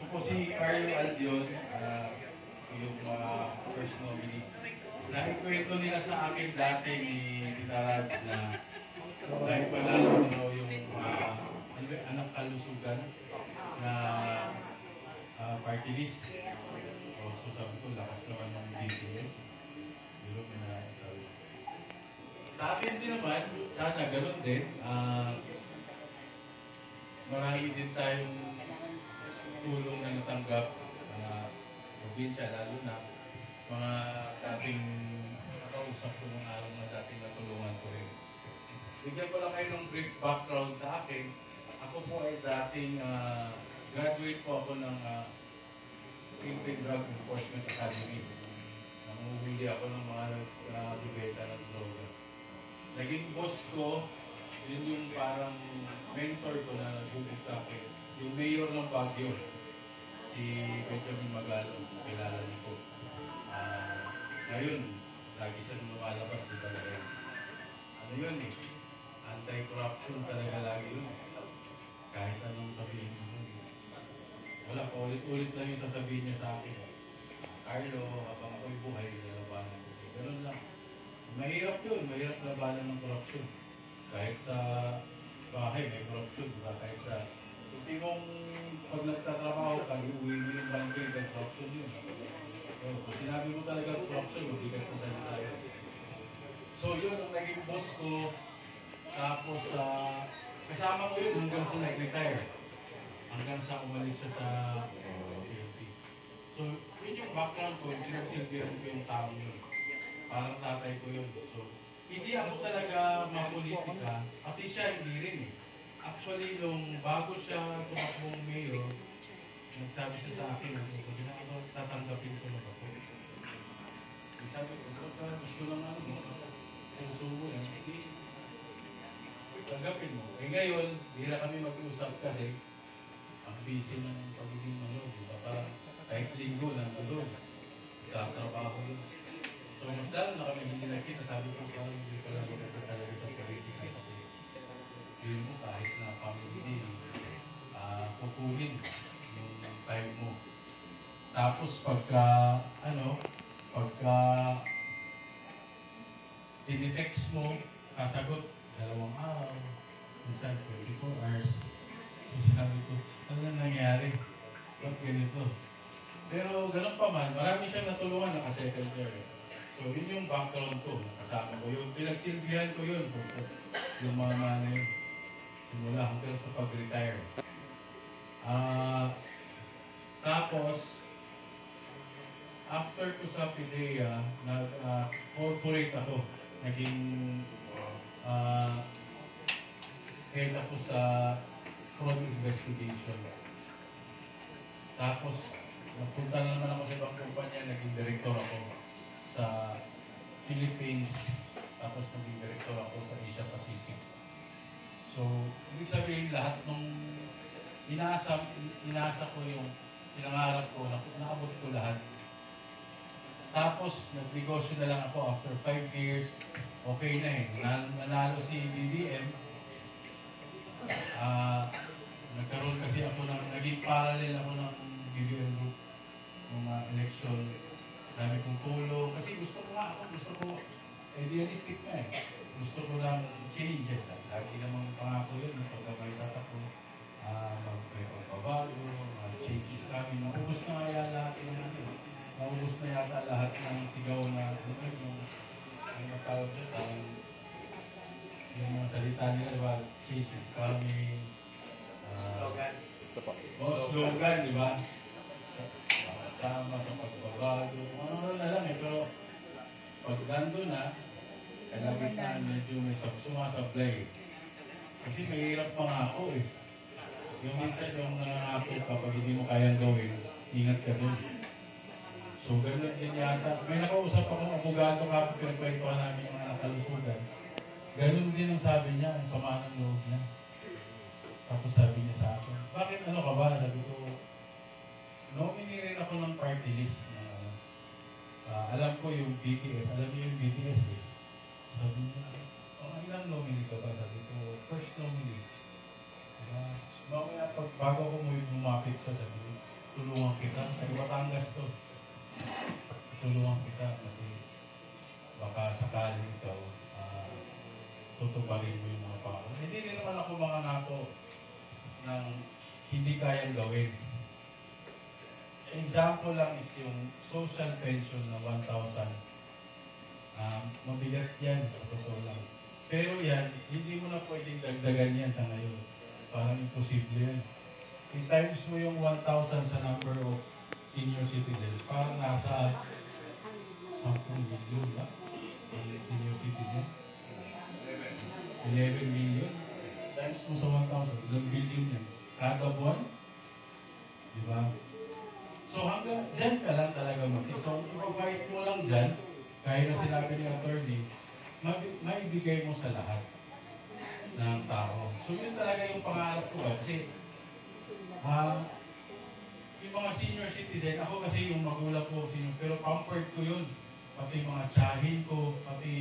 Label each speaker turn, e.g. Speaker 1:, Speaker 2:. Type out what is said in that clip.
Speaker 1: po si Carlo Aldion, yung first nominee. Naikwento nila sa akin dati ni Tita Rads na dahil palalo daw yung anak kalusugan na party list. So sabi ko, lakas naman ng DPS. Sa akin din naman, sana ganun din. Marami din tayong tulong na natanggap probinsya, lalo na mga dating nakausap ko ng araw na dating natulungan ko rin. Bigyan ko lang kayo ng brief background sa akin. Ako po ay dating graduate po ako ng Philippine Drug Enforcement Academy. Nanguhuli ako ng mga bibeta ng droga. Naging boss ko, yun yung parang mentor ko na nagbubog sa akin. Yung mayor ng Baguio, si Benjamin Magalong, kilala niyo po. Ngayon, lagi siyang lumalabas, di ba na ano yun eh, anti-corruption talaga lagi yun. Kahit anong sabihin mo. Wala, paulit-ulit lang yung sasabihin niya sa akin. Carlo, habang ako'y buhay, lalabanan ko. Ganun lang. Mahirap yun, mahirap labanan ng corruption. Kahit sa bahay may corruption, diba? Kahit sa hindi mong pag nagtatrabaho ka, iuwi mo yung bangko yung corruption yun. So, kung sinabi mo talaga corruption, mabigat na salita yun. So, yun ang naging boss ko. Tapos, kasama ko yun hanggang sa nag-retire. Hanggang sa umalis siya sa PNP. So, yun yung background ko, yung pinagsilbihan ko yung tao yun. Parang tatay ko yun. So, hindi ako talaga mapolitika, pati siya hindi rin eh. Actually, nung bago siya tumakbong mayor, nagsabi siya sa akin, hindi na ako tatanggapin ko na ako. Sabi ko, gusto lang ano, puso mo yan, tanggapin mo. Eh ngayon, hira kami mag-usap kasi ang busy ng pagiging ano, baka kahit linggo lang tulog, tatrabaho yun. So, mas lalo na kami hindi nakita, sabi ko, hindi ko lang ito talaga sa politika kasi yun mo kahit na family, kukunin yung time mo. Tapos pagka tinitext mo, kasagot, 2 araw, minsan 24 hours. So, sabi ko, ano nangyari? Ba't ganito? Pero ganun pa man, marami siyang natulungan naka-second year. So, yun yung background ko. Kasama ko yun. Pinagsilbihan ko yun. Yung mga na yun. Simula hanggang sa pag-retire. Tapos, after ko sa PIDEA, nag-corporate ako. Naging head ako sa fraud investigation. Tapos, nagpunta na naman ako sa ibang kumpanya, naging director ako sa Philippines, tapos naging director ako sa Asia Pacific. So, ibig sabihin lahat nung inaasa ko yung pinangarap ko, naabot ko lahat. Tapos, nagnegosyo na lang ako after 5 years. Okay na eh. Nanalo si BBM. Nagkaroon kasi ako naging parallel ako ng BBM group ng mga election. Dami kong tulong. Kasi gusto ko, idealistic na eh. Gusto ko lang changes. Lagi namang pangako yun, pagkabay tatakbo, magpagbabago, changes kami. Naubos na kaya lahat ng ano. Naubos na yata lahat ng sigaw na yung matawag dyan, yung mga salita nila, diba? Changes kami, slogan, diba? Sama sa pagbabago, ano na lang eh, pero pag nandun na, kalagitnaan medyo may sumasablay. Kasi mahirap pangako eh. Yung minsan yung nangako kapag hindi mo kayang gawin, ingat ka dun. So gano'n din yata. May nakausap akong abogado kapag pinagkwentuhan namin yung mga nakalusugan. Gano'n din ang sabi niya, ang sama ng loob niya. Tapos sabi niya sa akin, bakit ano ka ba? Sabi ko, nominee rin ako ng party list na alam ko yung BTS. Alam niyo yung BTS eh. Sabi niya, ilang nominee ka ba? Sabi ko, first nominee. Mamaya bago ako lumapit sa sabi ko, tulungan kita. Taga Batangas to. Tulungan kita kasi baka sakali ikaw tutuparin mo yung mga pangako. Hindi rin naman ako mangangako ng hindi kayang gawin. Example lang is yung social pension na 1,000. Mabigat yan, sa totoo lang. Pero yan, hindi mo na pwedeng dagdagan yan sa ngayon. Parang imposible yan. I-times mo yung 1,000 sa number of senior citizens, parang nasa 10 million ba? Senior citizen. 11 million. Times mo sa 1,000, ilang billion yan. Kada buwan. Di ba? So hanggang dyan ka lang talaga mag-six. So ipa-fight mo lang dyan, kaya na sinabi ni attorney, maibigay mo sa lahat ng tao. So yun talaga yung pangarap ko. Kasi yung mga senior citizen, ako kasi yung magulang ko, pero pampered ko yun. Pati mga tsahin ko, pati